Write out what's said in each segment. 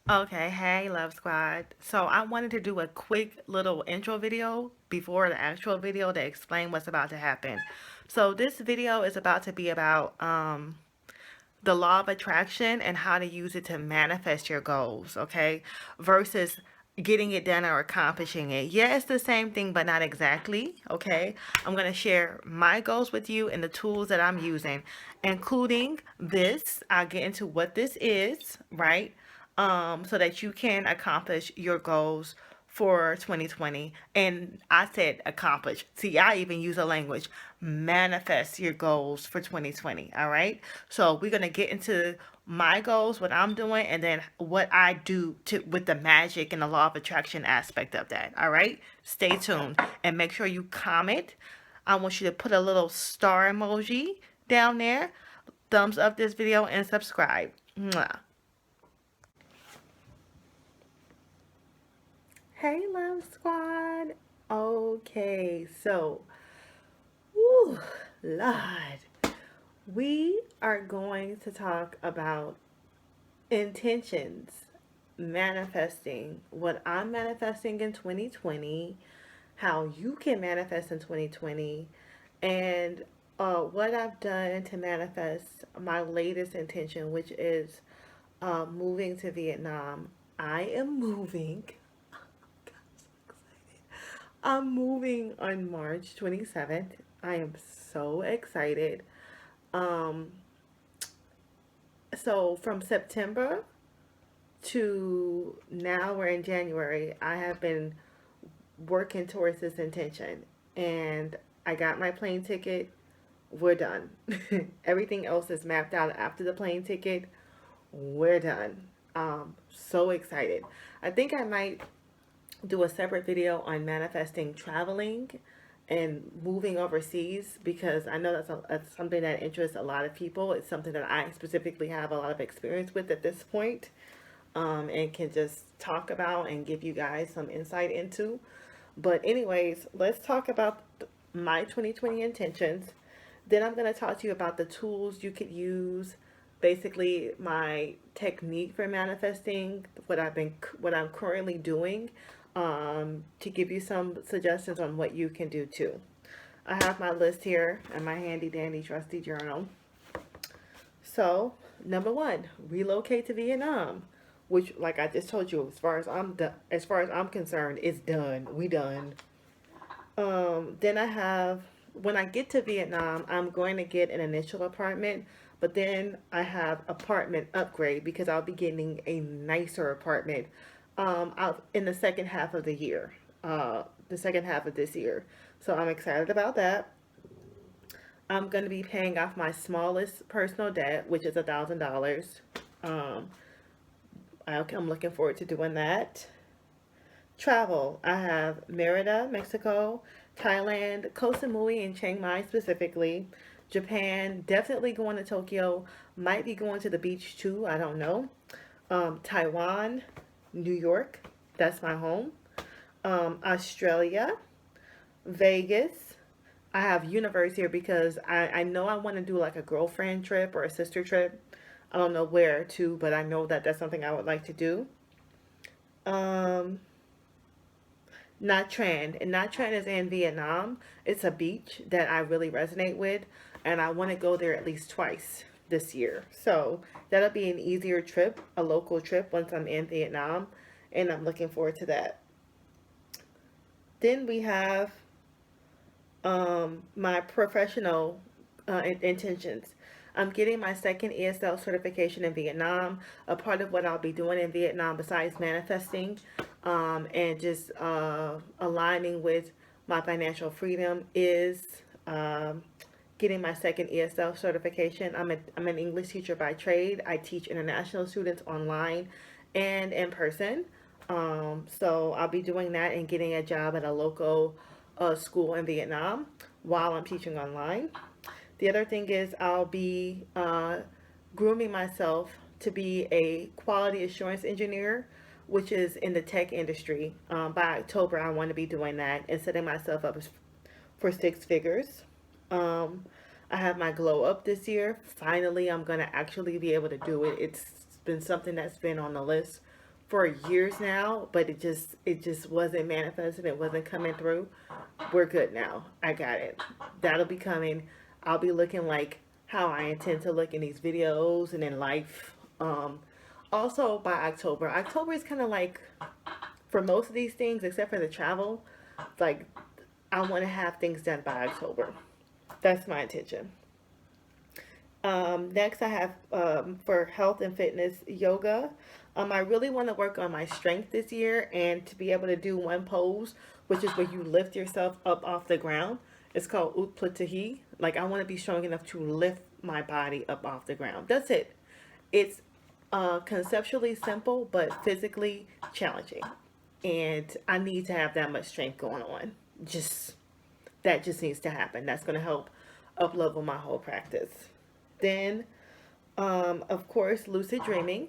Okay, hey, Love Squad. So I wanted to do a quick little intro video before the actual video to explain what's about to happen. So this video is about to be about the law of attraction and how to use it to manifest your goals, okay? Versus getting it done or accomplishing it. Yeah, it's the same thing, but not exactly, okay? I'm going to share my goals with you and the tools that I'm using, including this. I'll get into what this is, right? So that you can accomplish your goals for 2020. And I said accomplish. See, I even use a language, manifest your goals for 2020. All right. So we're going to get into my goals, what I'm doing, and then what I do to with the magic and the law of attraction aspect of that. All right. Stay tuned and make sure you comment. I want you to put a little star emoji down there, thumbs up this video, and subscribe. Mwah. Hey, Love Squad. Okay, so, whew, Lord, we are going to talk about intentions, manifesting, what I'm manifesting in 2020, how you can manifest in 2020, and what I've done to manifest my latest intention, which is moving to Vietnam. I am moving. I'm moving on March 27th. I am so excited. Um, so from September to now we're in January, I have been working towards this intention. And I got my plane ticket. We're done. Everything else is mapped out after the plane ticket. We're done. So excited. I think I might do a separate video on manifesting traveling and moving overseas because I know that's something that interests a lot of people. It's something that I specifically have a lot of experience with at this point, and can just talk about and give you guys some insight into. But, anyways, let's talk about my 2020 intentions. Then I'm going to talk to you about the tools you could use, basically my technique for manifesting, what I'm currently doing, to give you some suggestions on what you can do too. I have my list here and my handy dandy trusty journal. So, number one, relocate to Vietnam, which, like I just told you, as far as I'm concerned, it's done. We done. Then I have, when I get to Vietnam, I'm going to get an initial apartment, but then I have apartment upgrade because I'll be getting a nicer apartment out in the second half of the year, the second half of this year. So I'm excited about that. I'm going to be paying off my smallest personal debt, which is $1,000. Um, I'm looking forward to doing that. Travel. I have Merida, Mexico, Thailand, Koh Samui and Chiang Mai specifically. Japan, definitely going to Tokyo. Might be going to the beach too. I don't know. Taiwan, New York. That's my home. Australia, Vegas. I have universe here because I know I want to do like a girlfriend trip or a sister trip. I don't know where to, but I know that that's something I would like to do. Um, Nha Trang. And Nha Trang is in Vietnam. It's a beach that I really resonate with, and I want to go there at least twice this year. So that'll be an easier trip, a local trip once I'm in Vietnam, and I'm looking forward to that. Then we have my professional intentions. I'm getting my second ESL certification in Vietnam. A part of what I'll be doing in Vietnam, besides manifesting and just aligning with my financial freedom, is getting my second ESL certification. I'm an English teacher by trade. I teach international students online and in person. So I'll be doing that and getting a job at a local school in Vietnam while I'm teaching online. The other thing is I'll be grooming myself to be a quality assurance engineer, which is in the tech industry. By October, I want to be doing that and setting myself up for six figures. Um, I have my glow up this year. Finally, I'm going to actually be able to do it. It's been something that's been on the list for years now, but it just wasn't manifesting. It wasn't coming through. We're good now. I got it. That'll be coming. I'll be looking like how I intend to look in these videos and in life. Also by October. October is kind of like, for most of these things, except for the travel, like I want to have things done by October. That's my intention. Next, I have for health and fitness yoga. I really want to work on my strength this year and to be able to do one pose, which is where you lift yourself up off the ground. It's called Utplatahi. Like, I want to be strong enough to lift my body up off the ground. That's it. It's conceptually simple, but physically challenging. And I need to have that much strength going on. Just that just needs to happen. That's going to help up level my whole practice. Then, of course, lucid dreaming.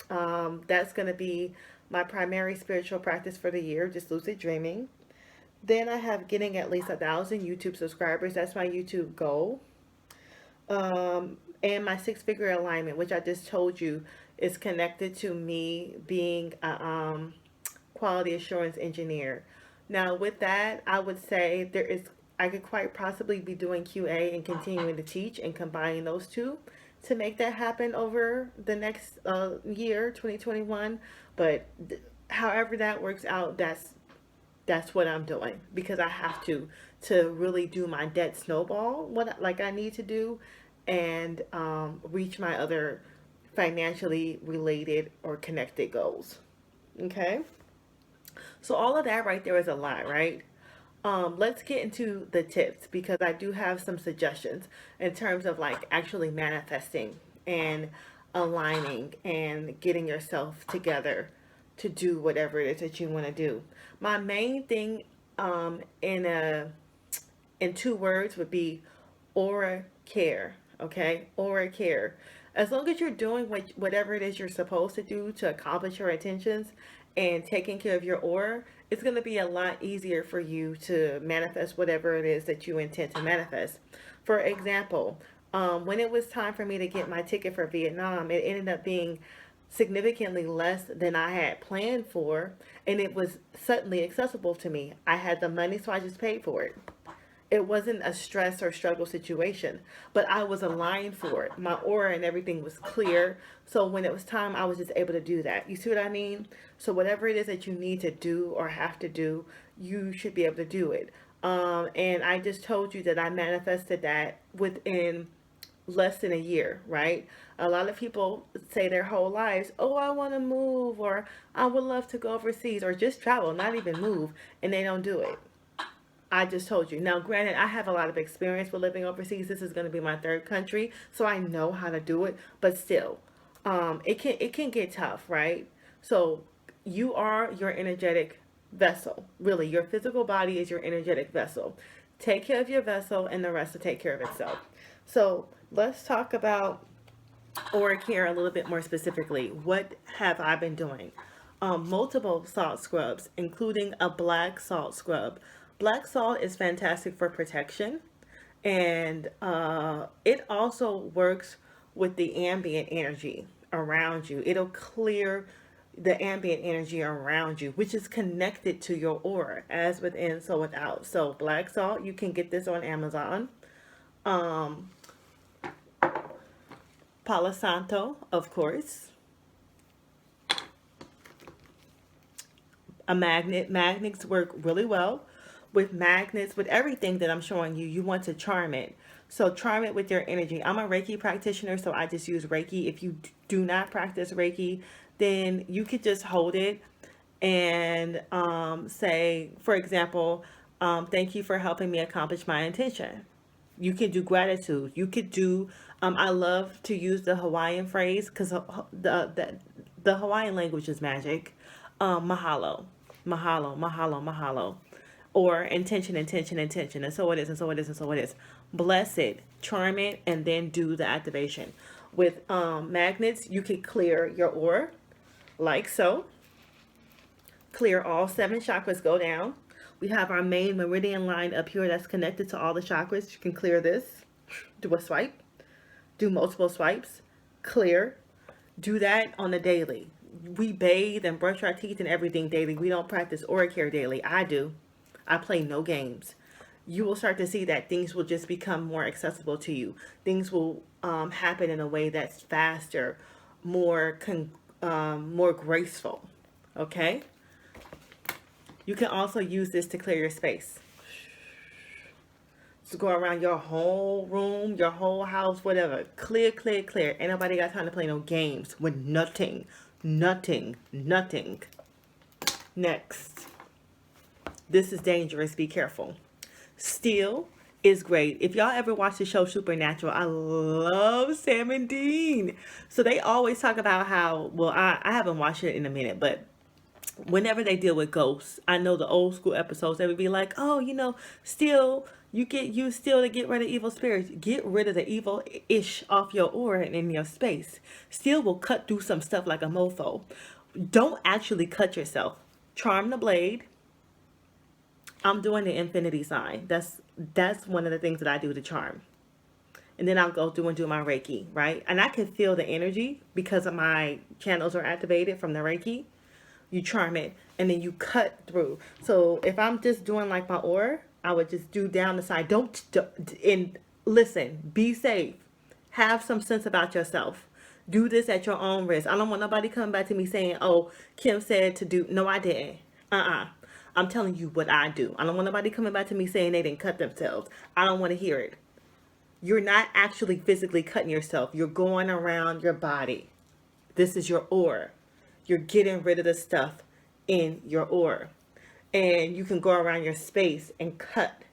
That's going to be my primary spiritual practice for the year, just lucid dreaming. Then I have getting at least 1,000 YouTube subscribers. That's my YouTube goal. And my six-figure alignment, which I just told you is connected to me being a quality assurance engineer. Now, with that, I would say I could quite possibly be doing QA and continuing to teach and combining those two to make that happen over the next year, 2021. But however that works out, that's what I'm doing, because I have to really do my debt snowball what like I need to do, and reach my other financially related or connected goals. Okay, so all of that right there is a lot, right? Let's get into the tips, because I do have some suggestions in terms of like actually manifesting and aligning and getting yourself together to do whatever it is that you want to do. My main thing in two words would be aura care. Okay, aura care. As long as you're doing whatever it is you're supposed to do to accomplish your intentions and taking care of your aura, it's going to be a lot easier for you to manifest whatever it is that you intend to manifest. For example, when it was time for me to get my ticket for Vietnam, it ended up being significantly less than I had planned for, and it was suddenly accessible to me. I had the money, so I just paid for it. It wasn't a stress or struggle situation, but I was aligned for it. My aura and everything was clear. So when it was time, I was just able to do that. You see what I mean? So whatever it is that you need to do or have to do, you should be able to do it. And I just told you that I manifested that within less than a year, right? A lot of people say their whole lives, oh, I want to move, or I would love to go overseas, or just travel, not even move, and they don't do it. I just told you. Now, granted, I have a lot of experience with living overseas. This is going to be my third country, so I know how to do it. But still, it can get tough, right? So you are your energetic vessel. Really, your physical body is your energetic vessel. Take care of your vessel, and the rest will take care of itself. So let's talk about aura care a little bit more specifically. What have I been doing? Multiple salt scrubs, including a black salt scrub. Black salt is fantastic for protection, and it also works with the ambient energy around you. It'll clear the ambient energy around you, which is connected to your aura, as within, so without. So black salt, you can get this on Amazon. Um, Palo Santo, of course. A magnet. Magnets work really well. With magnets, with everything that I'm showing you, you want to charm it. So charm it with your energy. I'm a Reiki practitioner, so I just use Reiki. If you do not practice Reiki, then you could just hold it and say, for example, thank you for helping me accomplish my intention. You could do gratitude. You could do, I love to use the Hawaiian phrase, because the Hawaiian language is magic. Mahalo, mahalo, mahalo, mahalo. Or intention, intention, intention. And so it is, and so it is, and so it is. Bless it, charm it, and then do the activation. With magnets, you can clear your aura, like so. Clear all 7 chakras, go down. We have our main meridian line up here that's connected to all the chakras. You can clear this. Do a swipe. Do multiple swipes. Clear. Do that on a daily. we bathe and brush our teeth and everything daily. We don't practice aura care daily. I do. I play no games. You will start to see that things will just become more accessible to you. Things will happen in a way that's faster, more graceful. Okay. You can also use this to clear your space. To go around your whole room, your whole house, whatever. Clear, clear, clear. Ain't nobody got time to play no games with nothing. Nothing. Nothing. Next. This is dangerous. Be careful. Steel is great. If y'all ever watch the show Supernatural, I love Sam and Dean. So they always talk about how, well, I haven't watched it in a minute, but whenever they deal with ghosts, I know the old school episodes, they would be like, oh, steel, use steel to get rid of evil spirits. Get rid of the evil-ish off your aura and in your space. Steel will cut through some stuff like a mofo. Don't actually cut yourself. Charm the blade. I'm doing the infinity sign. That's one of the things that I do to charm. And then I'll go through and do my Reiki, right? And I can feel the energy because of my channels are activated from the Reiki. You charm it and then you cut through. So if I'm just doing like my aura, I would just do down the side. And listen, be safe. Have some sense about yourself. Do this at your own risk. I don't want nobody coming back to me saying, oh, Kim said to do. No, I didn't. I'm telling you what I do. I don't want nobody coming back to me saying they didn't cut themselves. I don't want to hear it. You're not actually physically cutting yourself. You're going around your body. This is your aura. You're getting rid of the stuff in your aura. And you can go around your space and cut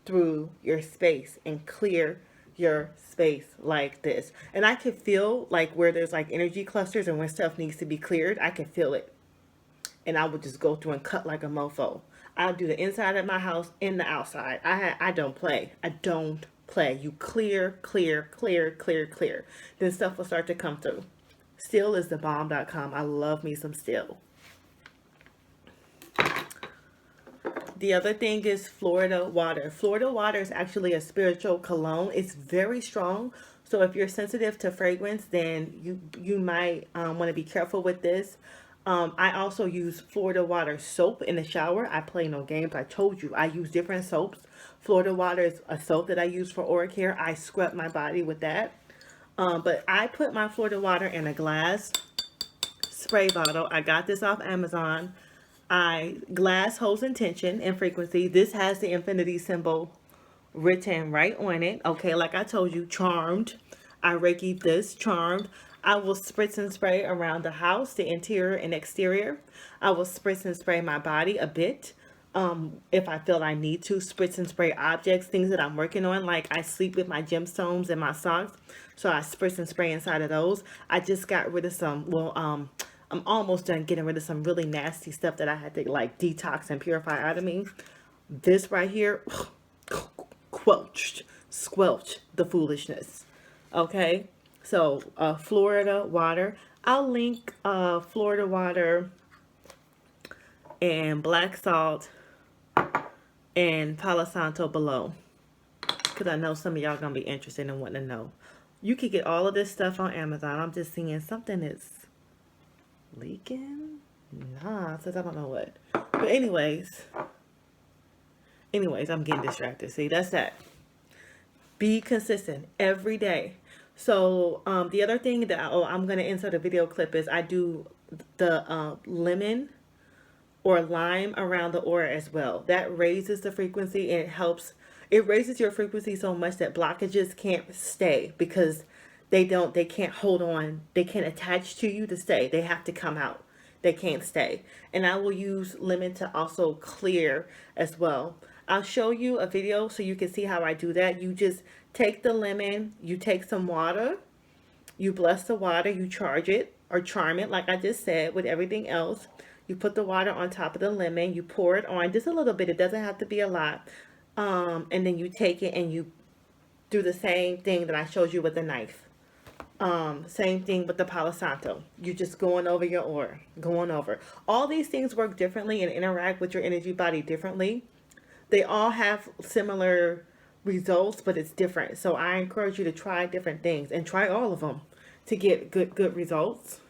through your space and clear your space like this. And I can feel like where there's like energy clusters and when stuff needs to be cleared, I can feel it. And I would just go through and cut like a mofo. I'll do the inside of my house and the outside. I don't play. I don't play. You clear, clear, clear, clear, clear. Then stuff will start to come through. Steel is the bomb.com. I love me some steel. The other thing is Florida water. Florida water is actually a spiritual cologne. It's very strong. So if you're sensitive to fragrance, then you might want to be careful with this. I also use Florida water soap in the shower. I play no games. I told you I use different soaps. Florida water is a soap that I use for aura care. I scrub my body with that. But I put my Florida water in a glass spray bottle. I got this off Amazon. Glass holds intention and frequency. This has the infinity symbol written right on it. Okay, like I told you, charmed. I Reiki this, charmed. I will spritz and spray around the house, the interior and exterior. I will spritz and spray my body a bit. If I feel I need to, spritz and spray objects, things that I'm working on. Like I sleep with my gemstones and my socks. So I spritz and spray inside of those. I just got rid of some, I'm almost done getting rid of some really nasty stuff that I had to like detox and purify out of me. This right here, squelch the foolishness. Okay. So, Florida water. I'll link Florida water and black salt and Palo Santo below. Because I know some of y'all going to be interested in wanting to know. You can get all of this stuff on Amazon. I'm just seeing something is leaking. Nah, it says I don't know what. But anyways, I'm getting distracted. See, that's that. Be consistent every day. So the other thing that I'm going to insert a video clip is I do the lemon or lime around the aura as well. That raises the frequency and it raises your frequency so much that blockages can't stay because they can't hold on. They can't attach to you to stay. They have to come out. They can't stay. And I will use lemon to also clear as well. I'll show you a video so you can see how I do that. You just take the lemon, you take some water, you bless the water, you charge it or charm it like I just said with everything else. You put the water on top of the lemon, you pour it on just a little bit. It doesn't have to be a lot. And then you take it and you do the same thing that I showed you with the knife. Same thing with the Palo Santo. You're just going over your aura, going over. All these things work differently and interact with your energy body differently. They all have similar results, but it's different. So I encourage you to try different things and try all of them to get good results.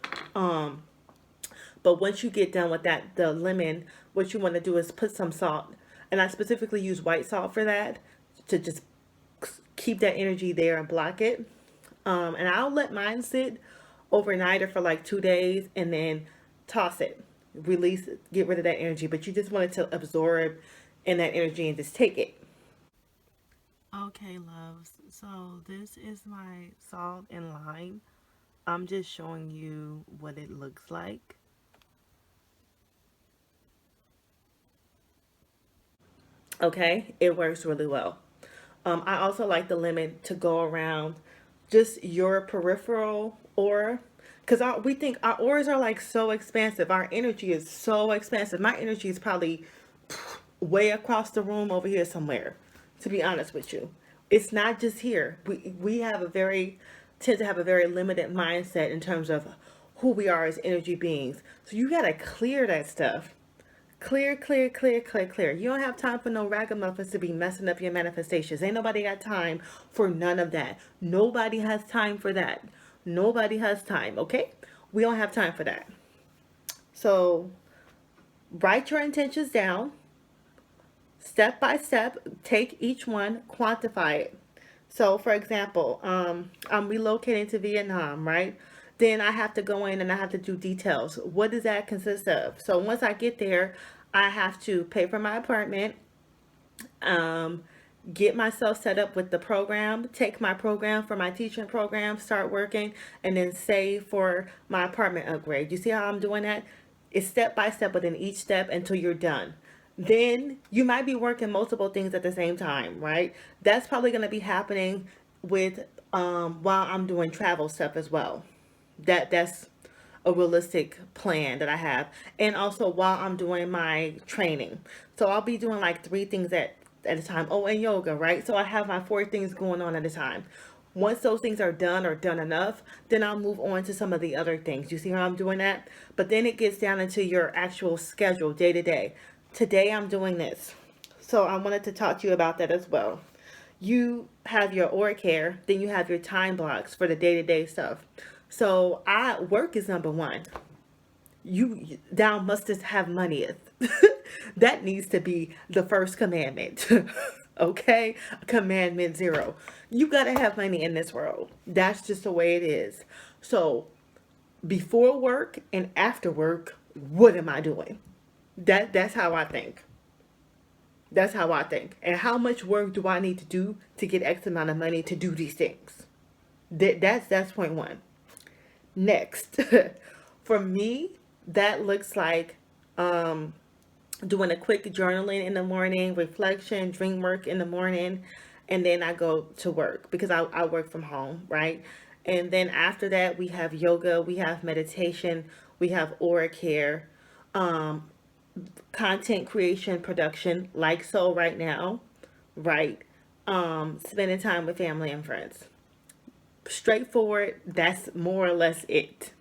But once you get done with that, the lemon, what you want to do is put some salt. And I specifically use white salt for that to just keep that energy there and block it. And I'll let mine sit overnight or for like 2 days and then toss it, release it, get rid of that energy. But you just want it to absorb in that energy and just take it. Okay, loves. So this is my salt and lime. I'm just showing you what it looks like. Okay, it works really well. I also like the lemon to go around just your peripheral aura, because we think our auras are like so expansive. Our energy is so expansive. My energy is probably way across the room over here somewhere, to be honest with you. It's not just here. We have a very tend to have a very limited mindset in terms of who we are as energy beings. So you gotta clear that stuff. Clear, clear, clear, clear, clear. You don't have time for no ragamuffins to be messing up your manifestations. Ain't nobody got time for none of that. Nobody has time for that. Nobody has time, okay? We don't have time for that. So write your intentions down, step by step. Take each one, quantify it. So, for example, I'm relocating to Vietnam, right? Then I have to go in and I have to do details. What does that consist of? So once I get there, I have to pay for my apartment, um, get myself set up with the program, take my program for my teaching program, start working, and then save for my apartment upgrade. You see how I'm doing that? It's step by step within each step until you're done. Then you might be working multiple things at the same time, right? That's probably going to be happening with while I'm doing travel stuff as well. That's a realistic plan that I have. And also while I'm doing my training. So I'll be doing like three things at a time. Oh, and yoga, right? So I have my four things going on at a time. Once those things are done or done enough, then I'll move on to some of the other things. You see how I'm doing that? But then it gets down into your actual schedule day to day. Today I'm doing this. So I wanted to talk to you about that as well. You have your aura care, then you have your time blocks for the day to day stuff. So I work is number one. You thou mustest have money. That needs to be the first commandment. Okay? Commandment zero. You gotta have money in this world. That's just the way it is. So before work and after work, what am I doing? That's how I think. That's how I think. And how much work do I need to do to get X amount of money to do these things? That's point one. Next, for me, that looks like um, doing a quick journaling in the morning, reflection, dream work in the morning, and then I go to work because I work from home, right? And then after that, we have yoga, we have meditation, we have aura care, um, content creation, production, like so right now, right? Spending time with family and friends. Straightforward, that's more or less it.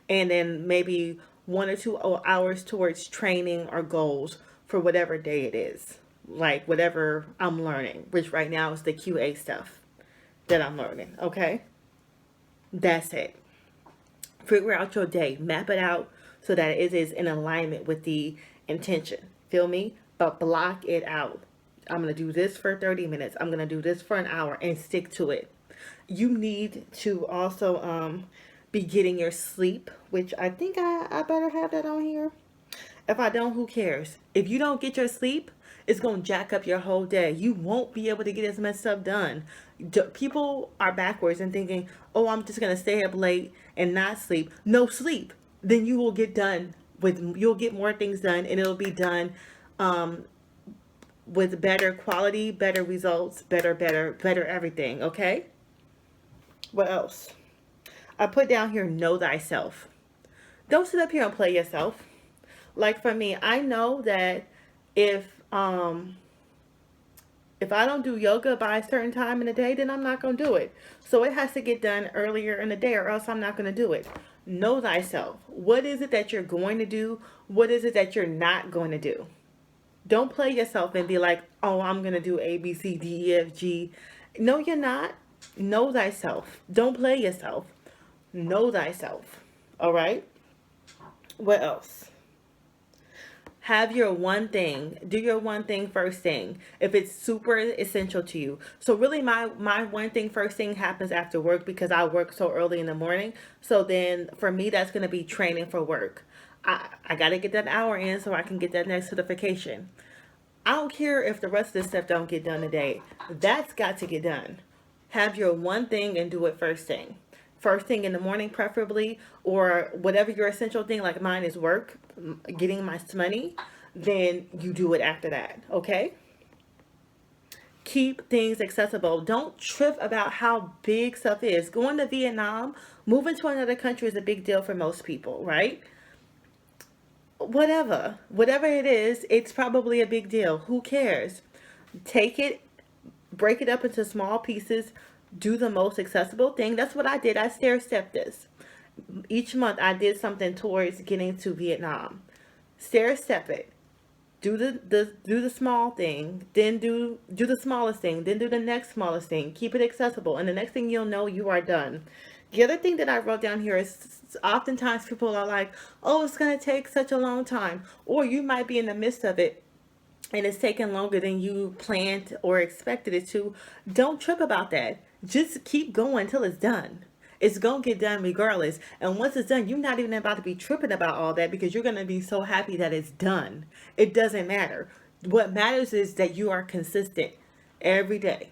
And then maybe 1 or 2 hours towards training or goals for whatever day it is, like whatever I'm learning, which right now is the QA stuff that I'm learning. Okay, that's it. Figure out your day, map it out so that it is in alignment with the intention. Feel me? But block it out. I'm going to do this for 30 minutes. I'm going to do this for an hour and stick to it. You need to also be getting your sleep, which I think I better have that on here. If I don't, who cares? If you don't get your sleep, it's going to jack up your whole day. You won't be able to get as much stuff done. People are backwards and thinking, oh, I'm just going to stay up late and not sleep. No sleep. Then you will get done you'll get more things done and it'll be done um, with better quality, better results, better everything. Okay? What else? I put down here, know thyself. Don't sit up here and play yourself. Like for me, I know that if um if I don't do yoga by a certain time in the day, then I'm not going to do it. So it has to get done earlier in the day or else I'm not going to do it. Know thyself. What is it that you're going to do? What is it that you're not going to do? Don't play yourself and be like, oh, I'm going to do A, B, C, D, E, F, G. No, you're not. Know thyself. Don't play yourself. Know thyself. All right? What else? Have your one thing. Do your one thing first thing if it's super essential to you. So really my one thing first thing happens after work because I work so early in the morning. So then for me that's going to be training for work. I got to get that hour in so I can get that next certification. I don't care if the rest of this stuff don't get done today. That's got to get done. Have your one thing and do it first thing. First thing in the morning, preferably, or whatever your essential thing, like mine is work, getting my money, then you do it after that, okay? Keep things accessible. Don't trip about how big stuff is. Going to Vietnam, moving to another country is a big deal for most people, right? Whatever it is, it's probably a big deal. Who cares? Take it, break it up into small pieces, do the most accessible thing. That's what I did. I stair stepped this. Each month I did something towards getting to Vietnam. Stair step it. Do the small thing, then do the smallest thing, then do the next smallest thing. Keep it accessible, and the next thing you'll know, you are done. The other thing that I wrote down here is oftentimes people are like, "Oh, it's gonna take such a long time," or you might be in the midst of it and it's taking longer than you planned or expected it to. Don't trip about that. Just keep going till it's done. It's gonna get done regardless. And once it's done, you're not even about to be tripping about all that because you're gonna be so happy that it's done. It doesn't matter. What matters is that you are consistent every day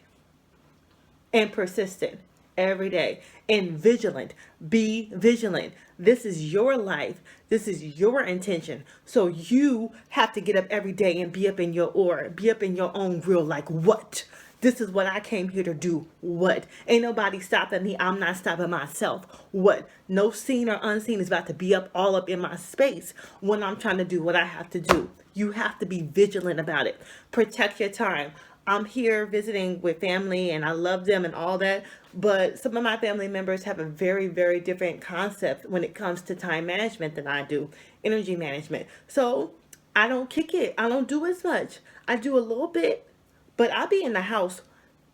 and persistent every day and vigilant. Be vigilant. This is your life. This is your intention. So you have to get up every day and be up in your aura, be up in your own real, like, what? This is what I came here to do. What? Ain't nobody stopping me. I'm not stopping myself. What? No seen or unseen is about to be up all up in my space when I'm trying to do what I have to do. You have to be vigilant about it. Protect your time. I'm here visiting with family and I love them and all that. But some of my family members have a very, very different concept when it comes to time management than I do, energy management. So I don't kick it. I don't do as much. I do a little bit, but I'll be in the house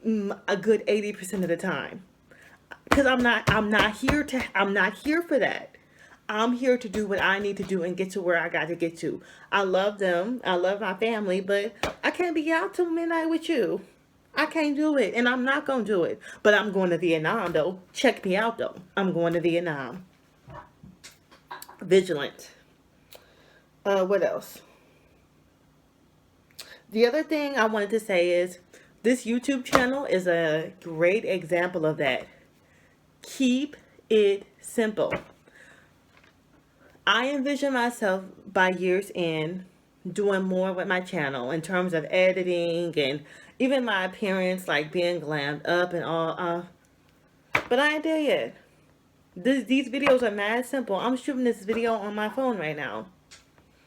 a good 80% of the time. Because I'm not here for that. I'm here to do what I need to do and get to where I got to get to. I love them. I love my family, but I can't be out till midnight with you. I can't do it, and I'm not going to do it. But I'm going to Vietnam, though. Check me out, though. I'm going to Vietnam. Vigilant. What else? The other thing I wanted to say is this YouTube channel is a great example of that. Keep it simple. I envision myself by year's end doing more with my channel in terms of editing and even my appearance, like being glammed up and all. But I ain't there yet. These videos are mad simple. I'm shooting this video on my phone right now.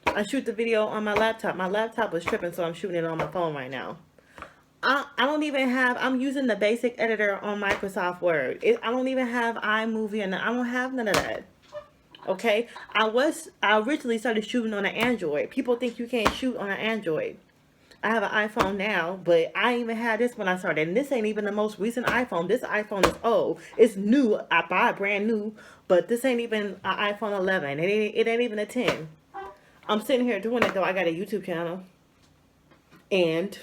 I shoot the video on my laptop. My laptop was tripping, so I'm shooting it on my phone right now. I don't even have, I'm using the basic editor on Microsoft Word. I don't even have iMovie, and I don't have none of that. Okay, I originally started shooting on an Android. People think you can't shoot on an Android. I have an iPhone now, but I ain't even had this when I started. And this ain't even the most recent iPhone. This iPhone is old. It's new. I buy it brand new, but this ain't even an iPhone 11. It ain't even a 10. I'm sitting here doing it though. I got a YouTube channel. And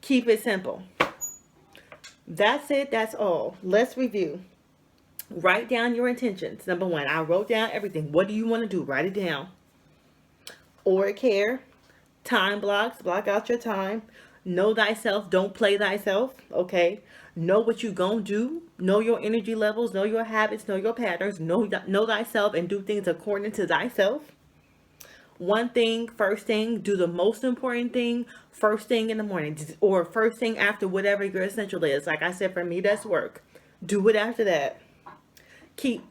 keep it simple. That's it. That's all. Let's review. Write down your intentions. Number one, I wrote down everything. What do you want to do? Write it down. Or care. Time blocks. Block out your time. Know thyself. Don't play thyself. Okay. Know what you gonna do. Know your energy levels. Know your habits. Know your patterns. Know thyself and do things according to thyself. One thing, first thing, do the most important thing first thing in the morning or first thing after whatever your essential is. Like I said, for me, that's work. Do it after that. Keep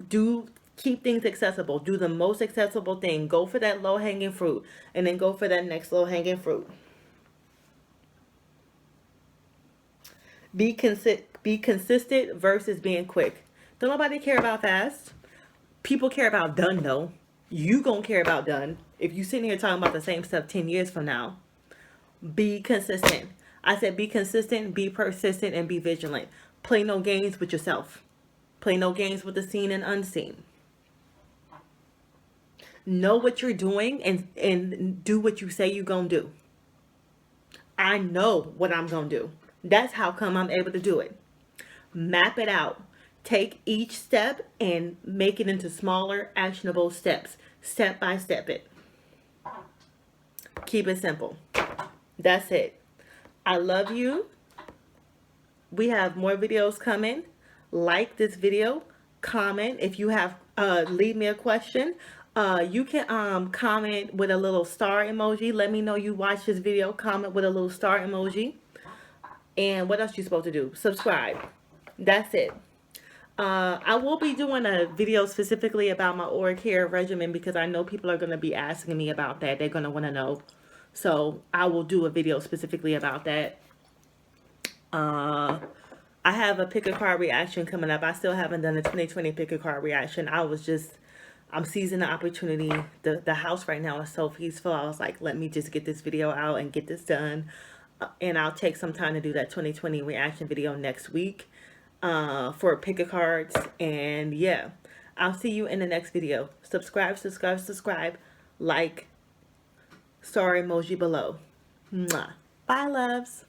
things accessible. Do the most accessible thing. Go for that low hanging fruit and then go for that next low hanging fruit. Be consistent versus being quick. Don't nobody care about fast. People care about done though. You gonna care about done if you sitting here talking about the same stuff 10 years from now. Be consistent. I said be consistent, be persistent, and be vigilant. Play no games with yourself. Play no games with the seen and unseen. Know what you're doing and do what you say you're going to do. I know what I'm going to do. That's how come I'm able to do it. Map it out. Take each step and make it into smaller, actionable steps. Step by step it. Keep it simple. That's it. I love you. We have more videos coming. Like this video. Comment. If you have, leave me a question. You can comment with a little star emoji. Let me know you watched this video. Comment with a little star emoji. And what else you supposed to do? Subscribe. That's it. I will be doing a video specifically about my oral care regimen because I know people are going to be asking me about that. They're going to want to know. So I will do a video specifically about that. I have a pick a card reaction coming up. I still haven't done a 2020 pick a card reaction. I'm seizing the opportunity. The house right now is so peaceful. I was like, let me just get this video out and get this done. And I'll take some time to do that 2020 reaction video next week for pick a cards. And yeah, I'll see you in the next video. Subscribe, subscribe, subscribe. Like, star emoji below. Mwah. Bye, loves.